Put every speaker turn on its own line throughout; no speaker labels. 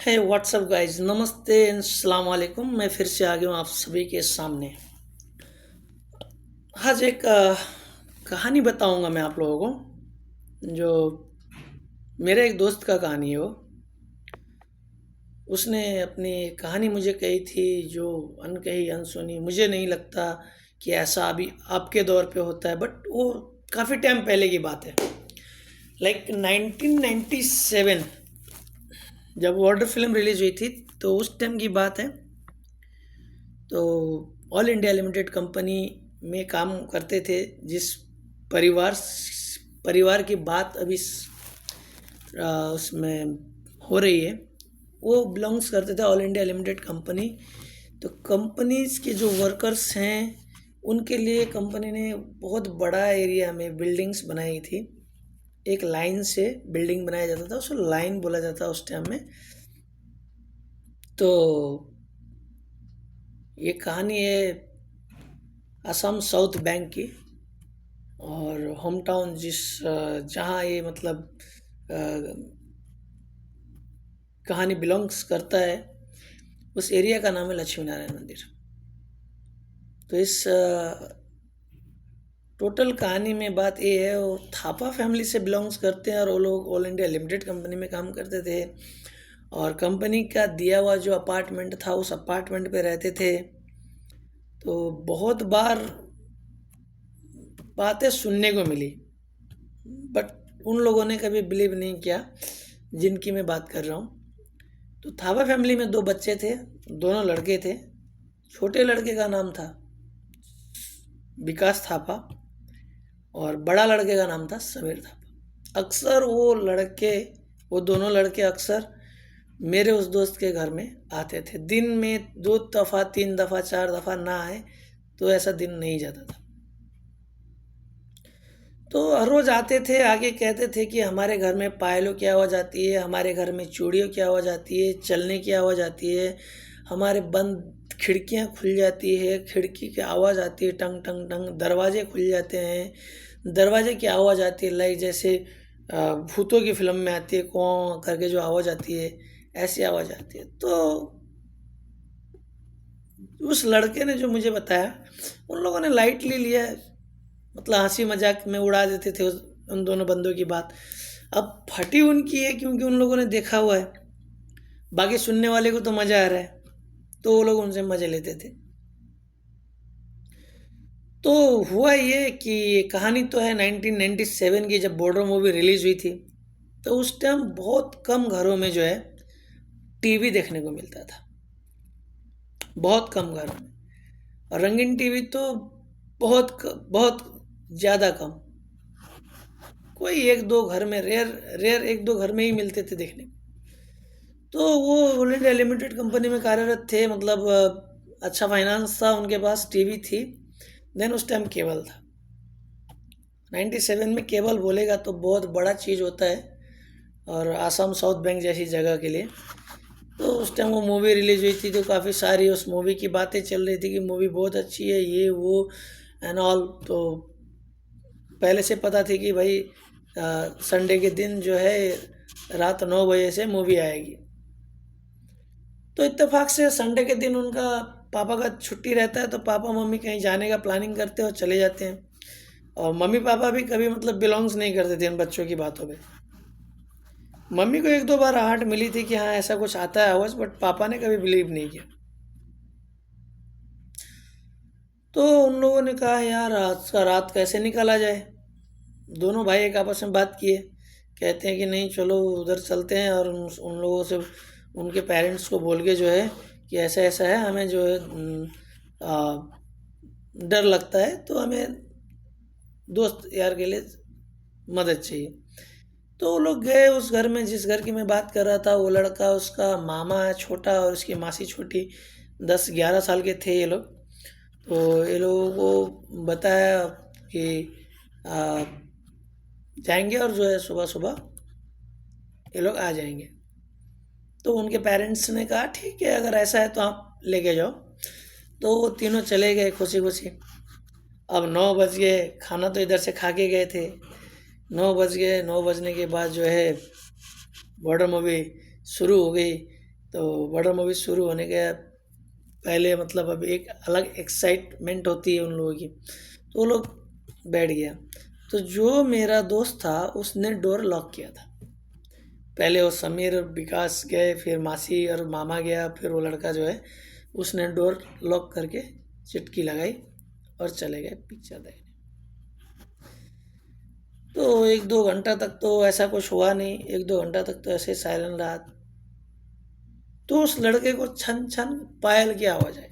है what's up guys, नमस्ते अस्सलाम वालेकुम। मैं फिर से आ गया हूँ आप सभी के सामने। आज एक कहानी बताऊंगा मैं आप लोगों को। जो मेरे एक दोस्त का कहानी है, वो उसने अपनी कहानी मुझे कही थी, जो अनकही अनसुनी। मुझे नहीं लगता कि ऐसा अभी आपके दौर पे होता है, बट वो काफ़ी टाइम पहले की बात है। लाइक 1997 जब वाटर फिल्म रिलीज हुई थी, तो उस टाइम की बात है। तो ऑल इंडिया लिमिटेड कंपनी में काम करते थे। जिस परिवार परिवार की बात अभी उसमें हो रही है, वो बिलोंग्स करते थे ऑल इंडिया लिमिटेड कंपनी। तो कंपनीज के जो वर्कर्स हैं, उनके लिए कंपनी ने बहुत बड़ा एरिया में बिल्डिंग्स बनाई थी। एक लाइन से बिल्डिंग बनाया जाता था, उसको लाइन बोला जाता था उस टाइम में। तो ये कहानी है असम साउथ बैंक की। और होम टाउन जहाँ ये मतलब कहानी बिलोंग्स करता है, उस एरिया का नाम है लक्ष्मी नारायण मंदिर। तो इस टोटल कहानी में बात ये है, वो थापा फैमिली से बिलोंग्स करते हैं और वो लोग ऑल इंडिया लिमिटेड कंपनी में काम करते थे। और कंपनी का दिया हुआ जो अपार्टमेंट था, उस अपार्टमेंट पे रहते थे। तो बहुत बार बातें सुनने को मिली, बट उन लोगों ने कभी बिलीव नहीं किया जिनकी मैं बात कर रहा हूँ। तो थापा फैमिली में दो बच्चे थे, दोनों लड़के थे। छोटे लड़के का नाम था विकास थापा और बड़ा लड़के का नाम था समीर थापा। अक्सर वो दोनों लड़के अक्सर मेरे उस दोस्त के घर में आते थे। दिन में 2 दफ़ा 3 दफ़ा 4 दफ़ा ना आए तो ऐसा दिन नहीं जाता था। तो हर रोज़ आते थे, आके कहते थे कि हमारे घर में पायलों की आवाज़ आती है, हमारे घर में चूड़ियों की आवाज़ आती है, चलने की आवाज़ आती है, हमारे बंद खिड़कियाँ खुल जाती है, खिड़की की आवाज़ आती है टंग टंग टंग, दरवाजे खुल जाते हैं, दरवाजे की आवाज़ आती है लाइक जैसे भूतों की फिल्म में आती है, कौं करके जो आवाज़ आती है, ऐसी आवाज़ आती है। तो उस लड़के ने जो मुझे बताया, उन लोगों ने लाइटली लिया, मतलब हंसी मजाक में उड़ा देते थे उन दोनों बंदों की बात। अब फटी उनकी है क्योंकि उन लोगों ने देखा हुआ है, बाकी सुनने वाले को तो मज़ा आ रहा है, तो वो लोग उनसे मज़े लेते थे। तो हुआ ये कि ये कहानी तो है 1997 की, जब बॉर्डर मूवी रिलीज़ हुई थी। तो उस टाइम बहुत कम घरों में जो है टीवी देखने को मिलता था, बहुत कम घरों में। और रंगीन टीवी तो बहुत बहुत ज़्यादा कम, कोई एक दो घर में, रेयर रेयर एक दो घर में ही मिलते थे देखने को। तो वो ऑल इंडिया लिमिटेड कंपनी में कार्यरत थे, मतलब अच्छा फाइनेंस था उनके पास, टीवी थी। देन उस टाइम केबल था। 97 में केबल बोलेगा तो बहुत बड़ा चीज़ होता है, और आसाम साउथ बैंक जैसी जगह के लिए। तो उस टाइम वो मूवी रिलीज हुई थी, तो काफ़ी सारी उस मूवी की बातें चल रही थी कि मूवी बहुत अच्छी है, ये वो एंड ऑल। तो पहले से पता थी कि भाई संडे के दिन जो है रात 9 बजे से मूवी आएगी। तो इत्तेफाक से संडे के दिन उनका पापा का छुट्टी रहता है, तो पापा मम्मी कहीं जाने का प्लानिंग करते हैं और चले जाते हैं। और मम्मी पापा भी कभी मतलब बिलोंग्स नहीं करते थे इन बच्चों की बातों पे। मम्मी को एक दो बार आहट मिली थी कि हाँ ऐसा कुछ आता है आवाज़, बट पापा ने कभी बिलीव नहीं किया। तो उन लोगों ने कहा यार आज का रात कैसे निकाला जाए। दोनों भाई एक आपस में बात किए, कहते हैं कि नहीं चलो उधर चलते हैं, और उन लोगों से उनके पेरेंट्स को बोल के जो है कि ऐसा ऐसा है, हमें जो है डर लगता है, तो हमें दोस्त यार के लिए मदद चाहिए। तो वो लोग गए उस घर में, जिस घर की मैं बात कर रहा था। वो लड़का, उसका मामा है छोटा और उसकी मासी छोटी, 10-11 साल के थे ये लोग। तो ये लोगों को बताया कि आ, जाएंगे, और जो है सुबह सुबह ये लोग आ जाएंगे। तो उनके पेरेंट्स ने कहा ठीक है, अगर ऐसा है तो आप लेके जाओ। तो वो तीनों चले गए खुशी खुशी। अब 9 बज गए, खाना तो इधर से खा के गए थे। 9 बज गए, 9 बजने के बाद जो है बॉर्डर मूवी शुरू हो गई तो बॉर्डर मूवी शुरू होने के पहले मतलब अब एक अलग एक्साइटमेंट होती है उन लोगों की, तो वो लोग बैठ गया। तो जो मेरा दोस्त था उसने डोर लॉक किया था। पहले वो समीर और विकास गए, फिर मासी और मामा गया, फिर वो लड़का जो है उसने डोर लॉक करके चिटकी लगाई और चले गए पिक्चर देखने। तो 1-2 घंटा तक तो ऐसा कुछ हुआ नहीं, 1-2 घंटा तक तो ऐसे साइलेंट रहा। तो उस लड़के को छन छन पायल की आवाज़ आई।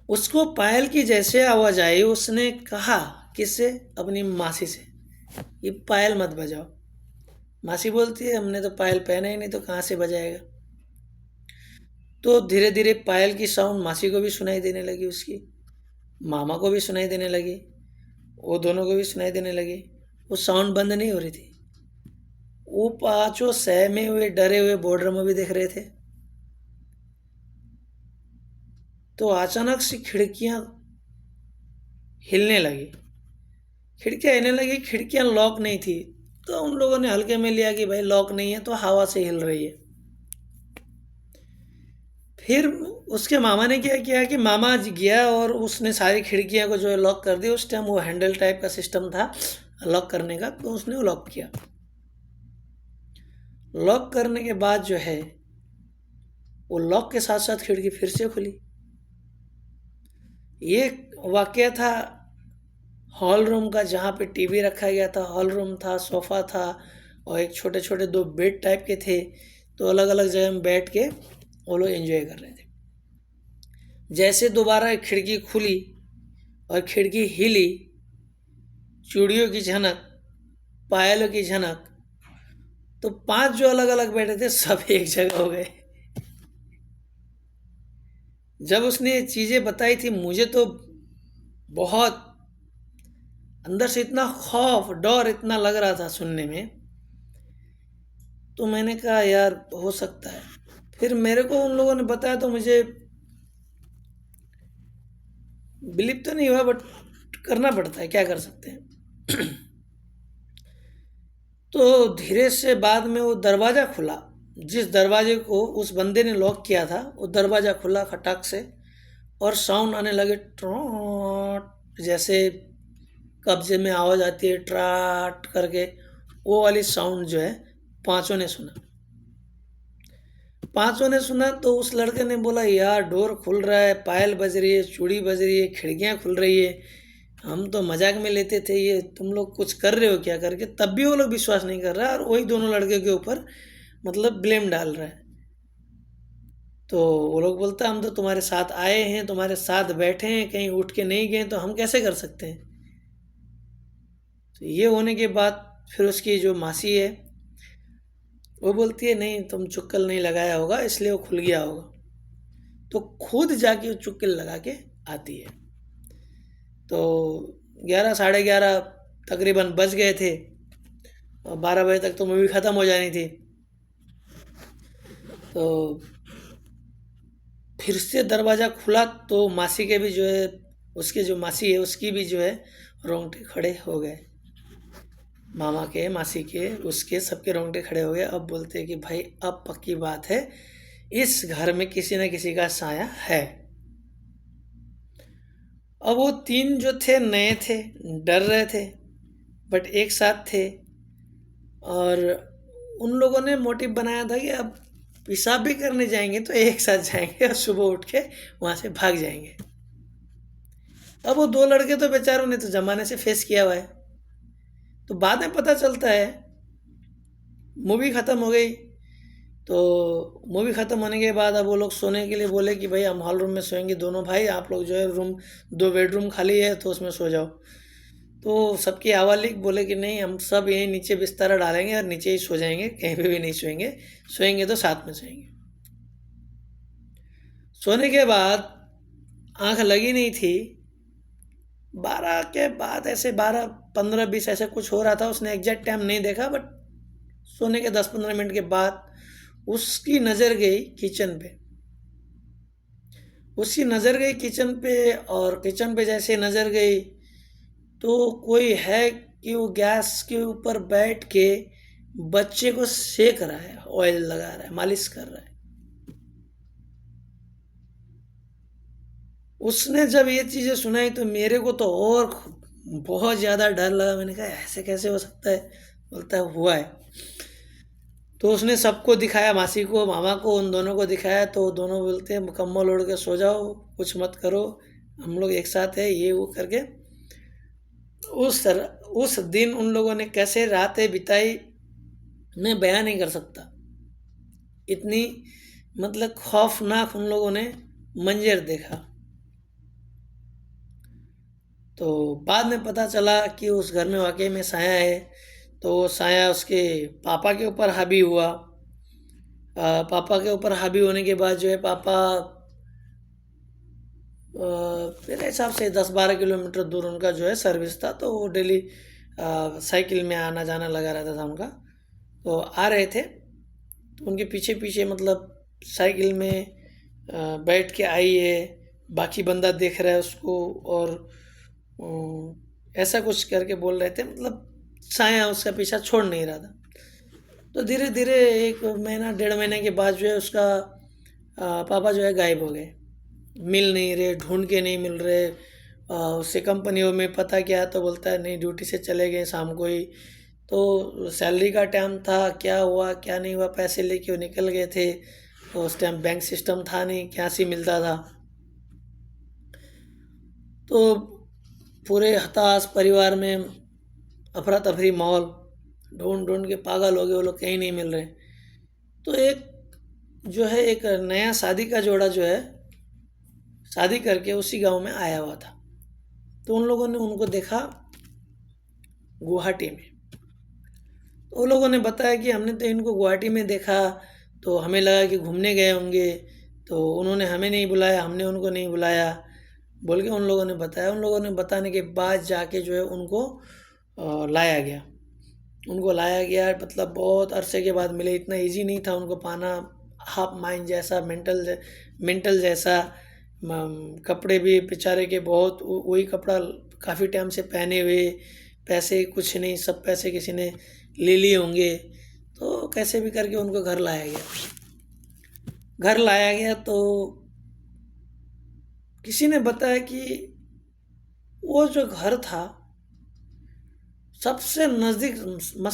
उसको पायल की जैसे आवाज़ आई, उसने कहा किससे? अपनी मासी से, ये पायल मत बजाओ। मासी बोलती है हमने तो पायल पहना ही नहीं, तो कहाँ से बजाएगा। तो धीरे धीरे पायल की साउंड मासी को भी सुनाई देने लगी, उसकी मामा को भी सुनाई देने लगी, वो दोनों को भी सुनाई देने लगी। वो साउंड बंद नहीं हो रही थी। वो पांचों सहमे हुए डरे हुए बॉर्डर में भी देख रहे थे। तो अचानक से खिड़कियां हिलने लगी, खिड़कियां लॉक नहीं थी। तो उन लोगों ने हल्के में लिया कि भाई लॉक नहीं है, तो हवा से हिल रही है। फिर उसके मामा ने क्या किया कि मामा गया और उसने सारी खिड़कियां को जो है लॉक कर दिया। उस टाइम वो हैंडल टाइप का सिस्टम था लॉक करने का, तो उसने वो लॉक किया। लॉक करने के बाद जो है वो लॉक के साथ साथ खिड़की फिर से खुली। ये वाकया था हॉल रूम का, जहाँ पे टीवी रखा गया था। हॉल रूम था, सोफ़ा था और एक छोटे छोटे 2 बेड टाइप के थे। तो अलग अलग जगह में बैठ के वो लोग एंजॉय कर रहे थे। जैसे दोबारा एक खिड़की खुली और खिड़की हिली, चूड़ियों की झनक, पायलों की झनक, तो 5 जो अलग अलग बैठे थे सब एक जगह हो गए। जब उसने ये चीज़ें बताई थी, मुझे तो बहुत अंदर से इतना खौफ डर इतना लग रहा था सुनने में। तो मैंने कहा यार हो सकता है। फिर मेरे को उन लोगों ने बताया तो मुझे बिलीव तो नहीं हुआ, बट करना पड़ता है, क्या कर सकते हैं। तो धीरे से बाद में वो दरवाज़ा खुला। जिस दरवाजे को उस बंदे ने लॉक किया था, वो दरवाज़ा खुला खटाक से, और साउंड आने लगे ट्रॉट, जैसे कब्जे में आवाज़ आती है ट्राट करके, वो वाली साउंड जो है पांचों ने सुना। पांचों ने सुना तो उस लड़के ने बोला यार डोर खुल रहा है, पायल बज रही है, चूड़ी बज रही है, खिड़कियाँ खुल रही है, हम तो मजाक में लेते थे, ये तुम लोग कुछ कर रहे हो क्या करके। तब भी वो लोग विश्वास नहीं कर रहा, और वही दोनों लड़के के ऊपर मतलब ब्लेम डाल रहा है। तो वो लोग बोलता हम तो तुम्हारे साथ आए हैं, तुम्हारे साथ बैठे हैं, कहीं उठ के नहीं गए, तो हम कैसे कर सकते हैं। तो ये होने के बाद फिर उसकी जो मासी है वो बोलती है नहीं तुम चुक्कल नहीं लगाया होगा, इसलिए वो खुल गया होगा। तो खुद जाके वो चुक्कल लगा के आती है। तो 11, 11:30 तकरीबन बज गए थे, और 12 बजे तक तो मूवी ख़त्म हो जानी थी। तो फिर से दरवाज़ा खुला तो मासी के भी जो है, उसके जो मासी है उसकी भी जो है रोंगटे खड़े हो गए। मामा के, मासी के, उसके सबके रोंगटे खड़े हो गए। अब बोलते हैं कि भाई अब पक्की बात है, इस घर में किसी न किसी का साया है। अब वो 3 जो थे नए थे, डर रहे थे, बट एक साथ थे, और उन लोगों ने मोटिव बनाया था कि अब पेशाब भी करने जाएंगे तो एक साथ जाएंगे और सुबह उठ के वहाँ से भाग जाएंगे। अब वो 2 लड़के तो बेचारों ने तो ज़माने से फेस किया हुआ है। तो बाद में पता चलता है मूवी ख़त्म हो गई। तो मूवी ख़त्म होने के बाद अब वो लोग सोने के लिए बोले कि भाई हम हॉल रूम में सोएंगे दोनों भाई, आप लोग जो है रूम 2 बेडरूम खाली है तो उसमें सो जाओ। तो सबकी आवाज़ बोले कि नहीं हम सब यहीं नीचे बिस्तर डालेंगे और नीचे ही सो जाएंगे, कहीं पे भी नहीं सोएंगे, सोएंगे तो साथ में सोएंगे। सोने के बाद आंख लगी नहीं थी, 12 के बाद ऐसे 12, 15, 20 ऐसे कुछ हो रहा था। उसने एग्जैक्ट टाइम नहीं देखा, बट सोने के 10-15 मिनट के बाद उसकी नज़र गई किचन पे। उसकी नज़र गई किचन पे, और किचन पे जैसे नज़र गई तो कोई है कि वो गैस के ऊपर बैठ के बच्चे को सेक रहा है, ऑयल लगा रहा है, मालिश कर रहा है। उसने जब ये चीज़ें सुनाई तो मेरे को तो और बहुत ज़्यादा डर लगा। मैंने कहा ऐसे कैसे हो सकता है? बोलता है हुआ है। तो उसने सबको दिखाया, मासी को, मामा को, उन दोनों को दिखाया। तो दोनों बोलते हैं मुकम्मल ओढ़ के सो जाओ, कुछ मत करो, हम लोग एक साथ है, ये वो करके। उस दिन उन लोगों ने कैसे रातें बिताई मैं बयान नहीं कर सकता। इतनी मतलब खौफनाक उन लोगों ने मंजर देखा। तो बाद में पता चला कि उस घर में वाकई में साया है। तो वो साया उसके पापा के ऊपर हावी हुआ। पापा के ऊपर हावी होने के बाद जो है पापा मेरे हिसाब से 10-12 किलोमीटर दूर उनका जो है सर्विस था। तो वो डेली साइकिल में आना जाना लगा रहता था उनका। तो आ रहे थे तो उनके पीछे पीछे मतलब साइकिल में बैठ के आई है, बाकी बंदा देख रहा है उसको, और ऐसा कुछ करके बोल रहे थे। मतलब साया उसका पीछा छोड़ नहीं रहा था। तो धीरे धीरे 1 महीना 1.5 महीने के बाद जो है उसका पापा जो है गायब हो गए, मिल नहीं रहे, ढूंढ के नहीं मिल रहे। उससे कंपनियों में पता किया तो बोलता है नहीं, ड्यूटी से चले गए शाम को ही। तो सैलरी का टाइम था, क्या हुआ क्या नहीं हुआ, पैसे लेके वो निकल गए थे। तो उस टाइम बैंक सिस्टम था नहीं, क्या सी मिलता था। तो पूरे हताश परिवार में अफरा तफरी माहौल, ढूंढ ढूंढ के पागल हो गए वो लोग, कहीं नहीं मिल रहे। तो एक नया शादी का जोड़ा जो है शादी करके उसी गांव में आया हुआ था। तो उन लोगों ने उनको देखा गुवाहाटी में। तो उन लोगों ने बताया कि हमने तो इनको गुवाहाटी में देखा, तो हमें लगा कि घूमने गए होंगे, तो उन्होंने हमें नहीं बुलाया, हमने उनको नहीं बुलाया बोल के उन लोगों ने बताया। उन लोगों ने बताने के बाद जाके जो है उनको लाया गया। उनको लाया गया, मतलब बहुत अरसे के बाद मिले। इतना इजी नहीं था उनको पाना। हाफ माइंड जैसा, मेंटल जैसा, कपड़े भी बेचारे के बहुत वही कपड़ा काफ़ी टाइम से पहने हुए, पैसे कुछ नहीं, सब पैसे किसी ने ले लिए होंगे। तो कैसे भी करके उनको घर लाया गया। तो किसी ने बताया कि वो जो घर था सबसे नज़दीक,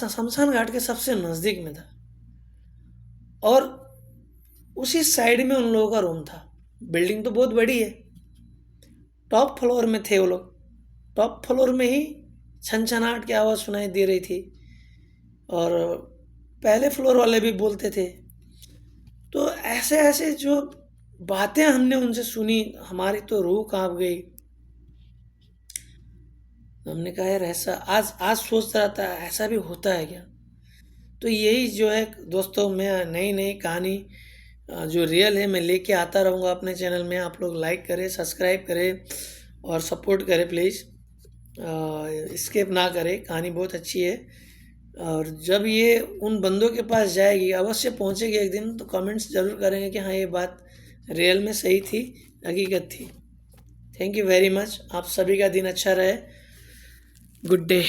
शमशान घाट के सबसे नज़दीक में था, और उसी साइड में उन लोगों का रूम था। बिल्डिंग तो बहुत बड़ी है, टॉप फ्लोर में थे वो लोग। टॉप फ्लोर में ही छनछनाहट की आवाज़ सुनाई दे रही थी, और पहले फ्लोर वाले भी बोलते थे। तो ऐसे ऐसे जो बातें हमने उनसे सुनी, हमारी तो रूह कांप गई। हमने कहा यार ऐसा, आज सोच रहा था ऐसा भी होता है क्या। तो यही जो है दोस्तों, मैं नई नई कहानी जो रियल है मैं लेके आता रहूँगा अपने चैनल में। आप लोग लाइक करें, सब्सक्राइब करें और सपोर्ट करें प्लीज़। स्किप ना करें, कहानी बहुत अच्छी है। और जब ये उन बंदों के पास जाएगी, अवश्य पहुँचेगी एक दिन, तो कमेंट्स ज़रूर करेंगे कि हाँ ये बात रियल में सही थी, हकीकत थी। Thank you very much. आप सभी का दिन अच्छा रहे। Good day.